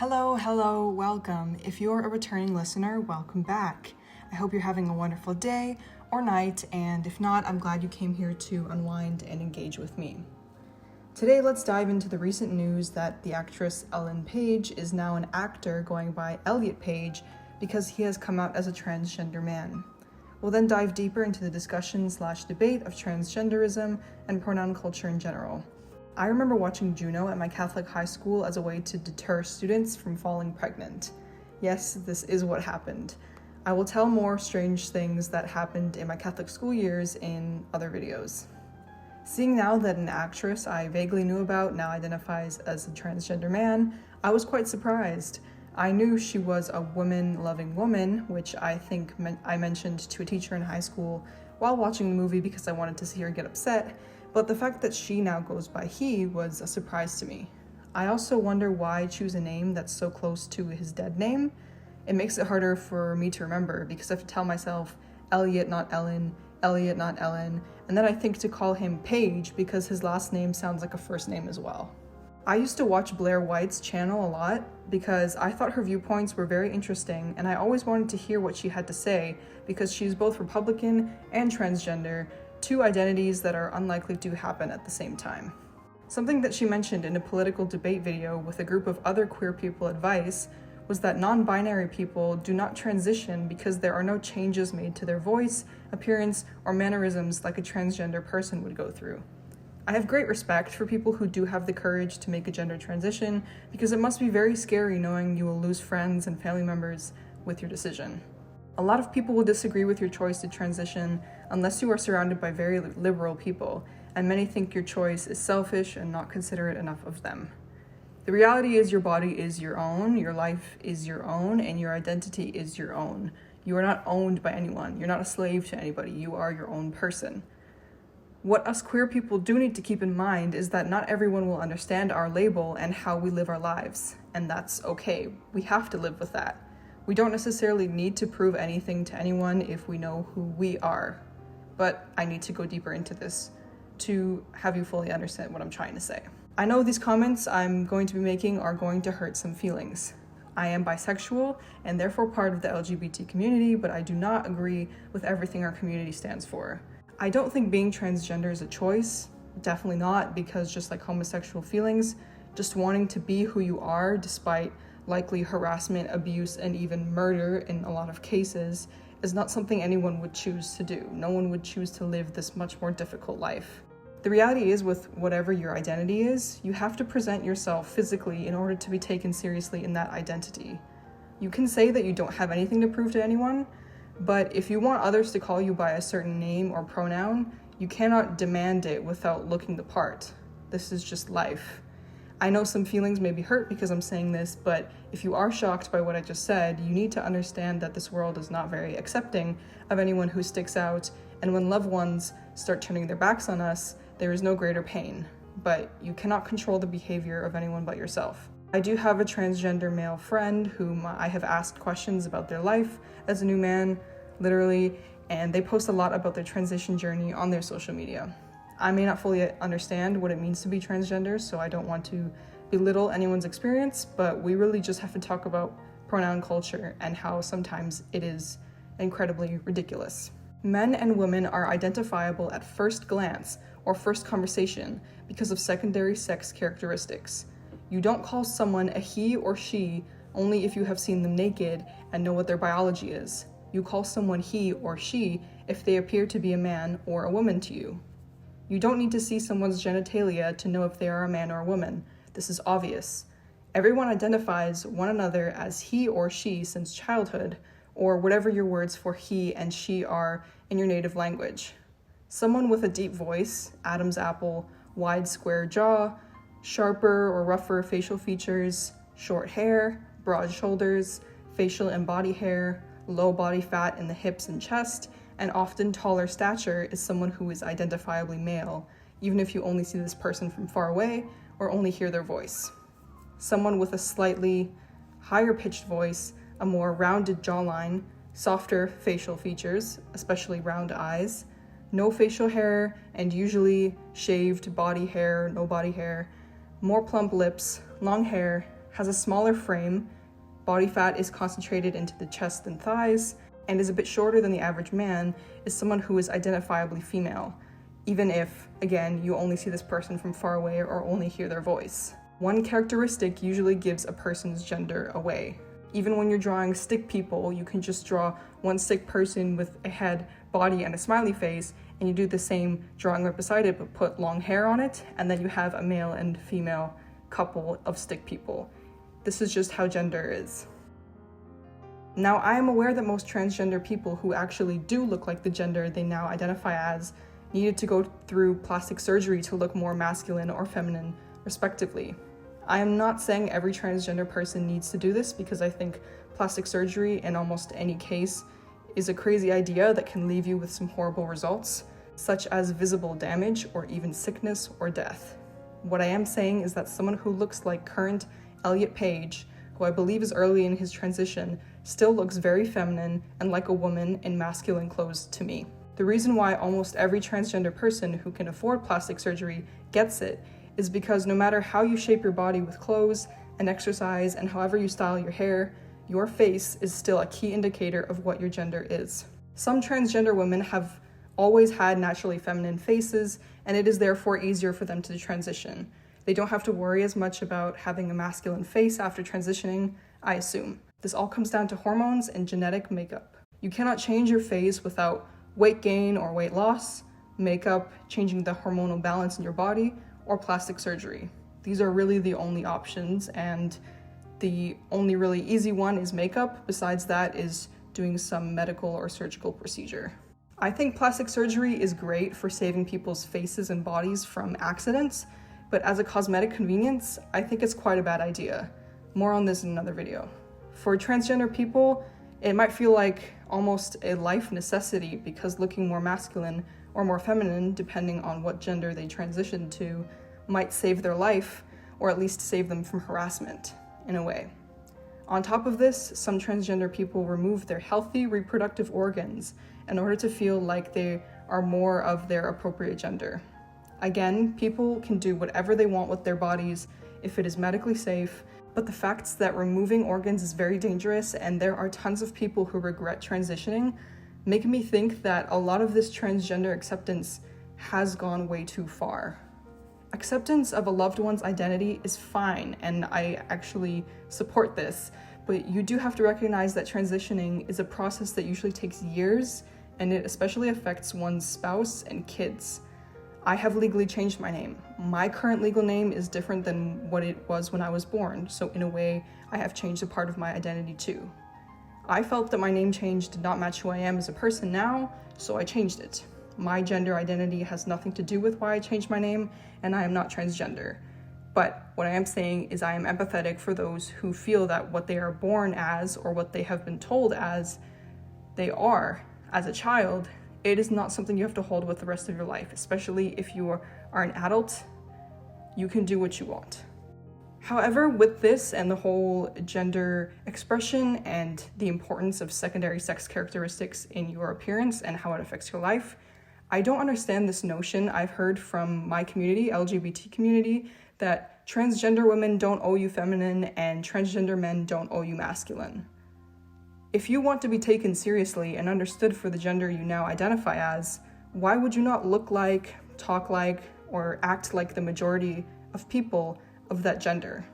Hello, welcome. If you're a returning listener, welcome back. I hope you're having a wonderful day or night, and if not, I'm glad you came here to unwind and engage with me. Today, let's dive into the recent news that the actress Elliot Page is now an actor going by Elliot Page because he has come out as a transgender man. We'll then dive deeper into the discussion/debate of transgenderism and pronoun culture in general. I remember watching Juno at my Catholic high school as a way to deter students from falling pregnant. Yes, this is what happened. I will tell more strange things that happened in my Catholic school years in other videos. Seeing now that an actress I vaguely knew about now identifies as a transgender man, I was quite surprised. I knew she was a woman-loving woman, which I think I mentioned to a teacher in high school while watching the movie because I wanted to see her get upset, but the fact that she now goes by he was a surprise to me. I also wonder why choose a name that's so close to his dead name. It makes it harder for me to remember because I have to tell myself Elliot, not Ellen, Elliot, not Ellen, and then I think to call him Page because his last name sounds like a first name as well. I used to watch Blair White's channel a lot because I thought her viewpoints were very interesting and I always wanted to hear what she had to say because she's both Republican and transgender, two identities that are unlikely to happen at the same time. Something that she mentioned in a political debate video with a group of other queer people advice was that non-binary people do not transition because there are no changes made to their voice, appearance, or mannerisms like a transgender person would go through. I have great respect for people who do have the courage to make a gender transition because it must be very scary knowing you will lose friends and family members with your decision. A lot of people will disagree with your choice to transition unless you are surrounded by very liberal people, and many think your choice is selfish and not considerate enough of them. The reality is your body is your own, your life is your own, and your identity is your own. You are not owned by anyone. You're not a slave to anybody. You are your own person. What us queer people do need to keep in mind is that not everyone will understand our label and how we live our lives, and that's okay. We have to live with that. We don't necessarily need to prove anything to anyone if we know who we are, but I need to go deeper into this to have you fully understand what I'm trying to say. I know these comments I'm going to be making are going to hurt some feelings. I am bisexual and therefore part of the LGBT community, but I do not agree with everything our community stands for. I don't think being transgender is a choice, definitely not, because just like homosexual feelings, just wanting to be who you are despite likely harassment, abuse, and even murder in a lot of cases is not something anyone would choose to do. No one would choose to live this much more difficult life. The reality is with whatever your identity is, you have to present yourself physically in order to be taken seriously in that identity. You can say that you don't have anything to prove to anyone, but if you want others to call you by a certain name or pronoun, you cannot demand it without looking the part. This is just life. I know some feelings may be hurt because I'm saying this, but if you are shocked by what I just said, you need to understand that this world is not very accepting of anyone who sticks out, and when loved ones start turning their backs on us, there is no greater pain, but you cannot control the behavior of anyone but yourself. I do have a transgender male friend whom I have asked questions about their life as a new man, literally, and they post a lot about their transition journey on their social media. I may not fully understand what it means to be transgender, so I don't want to belittle anyone's experience, but we really just have to talk about pronoun culture and how sometimes it is incredibly ridiculous. Men and women are identifiable at first glance or first conversation because of secondary sex characteristics. You don't call someone a he or she only if you have seen them naked and know what their biology is. You call someone he or she if they appear to be a man or a woman to you. You don't need to see someone's genitalia to know if they are a man or a woman. This is obvious. Everyone identifies one another as he or she since childhood, or whatever your words for he and she are in your native language. Someone with a deep voice, Adam's apple, wide square jaw, sharper or rougher facial features, short hair, broad shoulders, facial and body hair, low body fat in the hips and chest, and often taller stature is someone who is identifiably male, even if you only see this person from far away or only hear their voice. Someone with a slightly higher pitched voice, a more rounded jawline, softer facial features, especially round eyes, no facial hair, and usually shaved body hair, no body hair, more plump lips, long hair, has a smaller frame, body fat is concentrated into the chest and thighs, and is a bit shorter than the average man, is someone who is identifiably female, even if, again, you only see this person from far away or only hear their voice. One characteristic usually gives a person's gender away. Even when you're drawing stick people, you can just draw one stick person with a head, body, and a smiley face, and you do the same drawing right beside it, but put long hair on it, and then you have a male and female couple of stick people. This is just how gender is. Now, I am aware that most transgender people who actually do look like the gender they now identify as needed to go through plastic surgery to look more masculine or feminine, respectively. I am not saying every transgender person needs to do this, because I think plastic surgery in almost any case is a crazy idea that can leave you with some horrible results, such as visible damage or even sickness or death. What I am saying is that someone who looks like current Elliot Page, who I believe is early in his transition, still looks very feminine and like a woman in masculine clothes to me. The reason why almost every transgender person who can afford plastic surgery gets it is because no matter how you shape your body with clothes and exercise and however you style your hair, your face is still a key indicator of what your gender is. Some transgender women have always had naturally feminine faces, and it is therefore easier for them to transition. They don't have to worry as much about having a masculine face after transitioning, I assume. This all comes down to hormones and genetic makeup. You cannot change your face without weight gain or weight loss, makeup, changing the hormonal balance in your body, or plastic surgery. These are really the only options, and the only really easy one is makeup. Besides that is doing some medical or surgical procedure. I think plastic surgery is great for saving people's faces and bodies from accidents, but as a cosmetic convenience, I think it's quite a bad idea. More on this in another video. For transgender people, it might feel like almost a life necessity, because looking more masculine or more feminine, depending on what gender they transition to, might save their life, or at least save them from harassment, in a way. On top of this, some transgender people remove their healthy reproductive organs in order to feel like they are more of their appropriate gender. Again, people can do whatever they want with their bodies if it is medically safe, but the fact that removing organs is very dangerous, and there are tons of people who regret transitioning, make me think that a lot of this transgender acceptance has gone way too far. Acceptance of a loved one's identity is fine, and I actually support this, but you do have to recognize that transitioning is a process that usually takes years, and it especially affects one's spouse and kids. I have legally changed my name. My current legal name is different than what it was when I was born, so in a way, I have changed a part of my identity too. I felt that my name change did not match who I am as a person now, so I changed it. My gender identity has nothing to do with why I changed my name, and I am not transgender. But what I am saying is I am empathetic for those who feel that what they are born as, or what they have been told as they are as a child, it is not something you have to hold with the rest of your life, especially if you are an adult. You can do what you want. However, with this and the whole gender expression and the importance of secondary sex characteristics in your appearance and how it affects your life, I don't understand this notion I've heard from my community, LGBT community, that transgender women don't owe you feminine and transgender men don't owe you masculine. If you want to be taken seriously and understood for the gender you now identify as, why would you not look like, talk like, or act like the majority of people of that gender?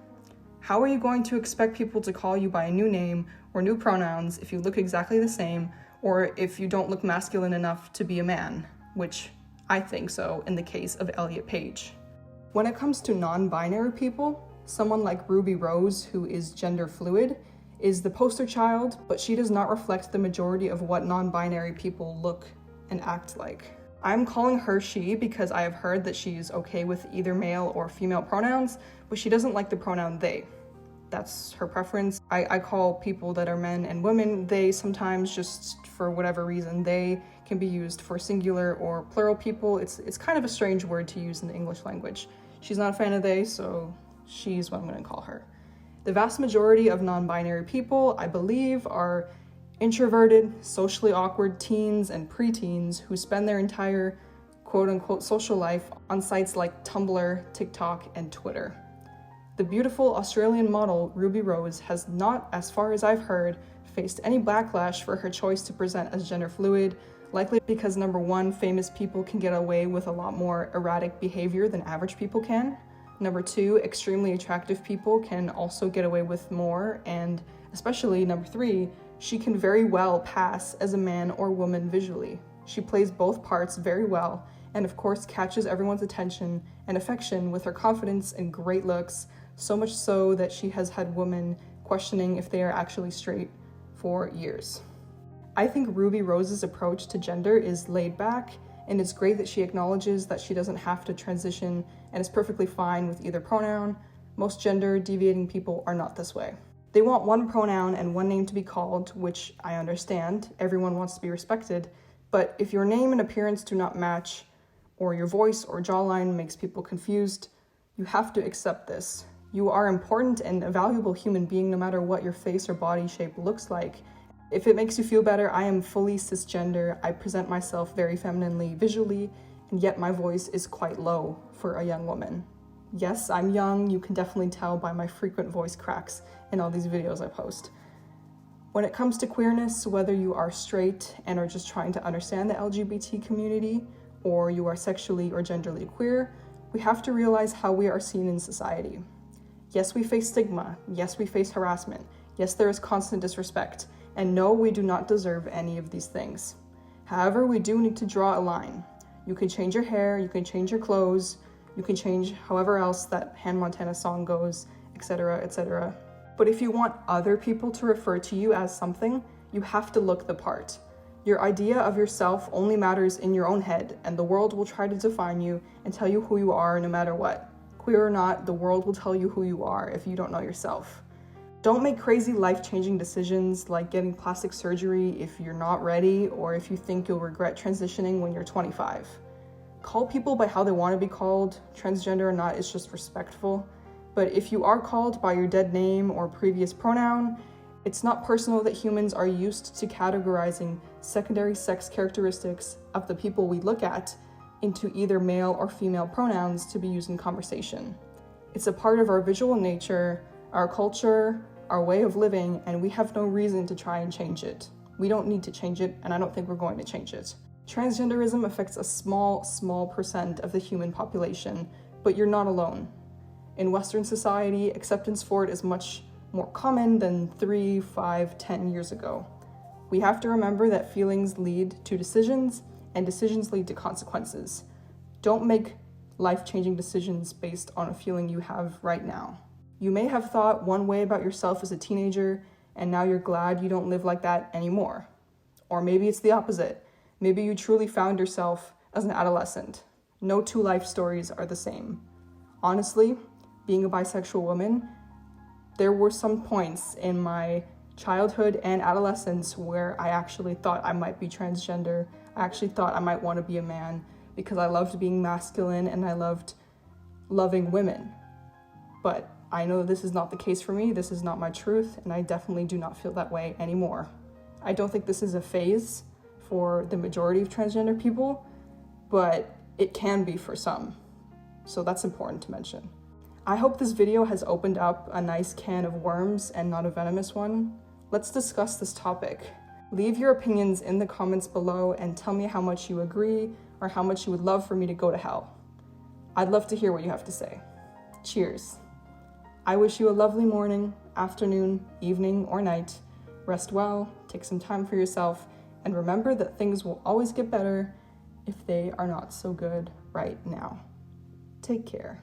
How are you going to expect people to call you by a new name or new pronouns if you look exactly the same, or if you don't look masculine enough to be a man, which I think so in the case of Elliot Page. When it comes to non-binary people, someone like Ruby Rose, who is gender fluid, is the poster child, but she does not reflect the majority of what non-binary people look and act like. I'm calling her she because I have heard that she is okay with either male or female pronouns, but she doesn't like the pronoun they. That's her preference. I call people that are men and women they sometimes, just for whatever reason. They can be used for singular or plural people. It's kind of a strange word to use in the English language. She's not a fan of they, so she's what I'm going to call her. The vast majority of non-binary people, I believe, are introverted, socially awkward teens and preteens who spend their entire quote-unquote social life on sites like Tumblr, TikTok, and Twitter. The beautiful Australian model Ruby Rose has not, as far as I've heard, faced any backlash for her choice to present as gender fluid, likely because number one, famous people can get away with a lot more erratic behavior than average people can. Number two, extremely attractive people can also get away with more, and especially number three, she can very well pass as a man or woman visually. She plays both parts very well, and of course catches everyone's attention and affection with her confidence and great looks, so much so that she has had women questioning if they are actually straight for years. I think Ruby Rose's approach to gender is laid back, and it's great that she acknowledges that she doesn't have to transition and is perfectly fine with either pronoun. Most gender deviating people are not this way. They want one pronoun and one name to be called, which I understand. Everyone wants to be respected, but if your name and appearance do not match, or your voice or jawline makes people confused, you have to accept this. You are important and a valuable human being no matter what your face or body shape looks like. If it makes you feel better, I am fully cisgender. I present myself very femininely visually, and yet my voice is quite low for a young woman. Yes, I'm young. You can definitely tell by my frequent voice cracks in all these videos I post. When it comes to queerness, whether you are straight and are just trying to understand the LGBT community, or you are sexually or genderly queer, we have to realize how we are seen in society. Yes, we face stigma. Yes, we face harassment. Yes, there is constant disrespect. And no, we do not deserve any of these things. However, we do need to draw a line. You can change your hair, you can change your clothes, you can change however else that Hannah Montana song goes, etc., etc. But if you want other people to refer to you as something, you have to look the part. Your idea of yourself only matters in your own head, and the world will try to define you and tell you who you are no matter what. Queer or not, the world will tell you who you are if you don't know yourself. Don't make crazy life-changing decisions like getting plastic surgery if you're not ready or if you think you'll regret transitioning when you're 25. Call people by how they want to be called. Transgender or not is just respectful. But if you are called by your dead name or previous pronoun, it's not personal that humans are used to categorizing secondary sex characteristics of the people we look at into either male or female pronouns to be used in conversation. It's a part of our visual nature, our culture, our way of living, and we have no reason to try and change it. We don't need to change it, and I don't think we're going to change it. Transgenderism affects a small percent of the human population, but you're not alone. In Western society, acceptance for it is much more common than 3, 5, 10 years ago. We have to remember that feelings lead to decisions, and decisions lead to consequences. Don't make life-changing decisions based on a feeling you have right now. You may have thought one way about yourself as a teenager, and now you're glad you don't live like that anymore. Or maybe it's the opposite. Maybe you truly found yourself as an adolescent. No two life stories are the same. Honestly, being a bisexual woman, there were some points in my childhood and adolescence where I actually thought I might be transgender. I actually thought I might want to be a man because I loved being masculine and I loved loving women. But I know this is not the case for me. This is not my truth, and I definitely do not feel that way anymore. I don't think this is a phase for the majority of transgender people, but it can be for some. So that's important to mention. I hope this video has opened up a nice can of worms and not a venomous one. Let's discuss this topic. Leave your opinions in the comments below and tell me how much you agree or how much you would love for me to go to hell. I'd love to hear what you have to say. Cheers. I wish you a lovely morning, afternoon, evening, or night. Rest well, take some time for yourself, and remember that things will always get better if they are not so good right now. Take care.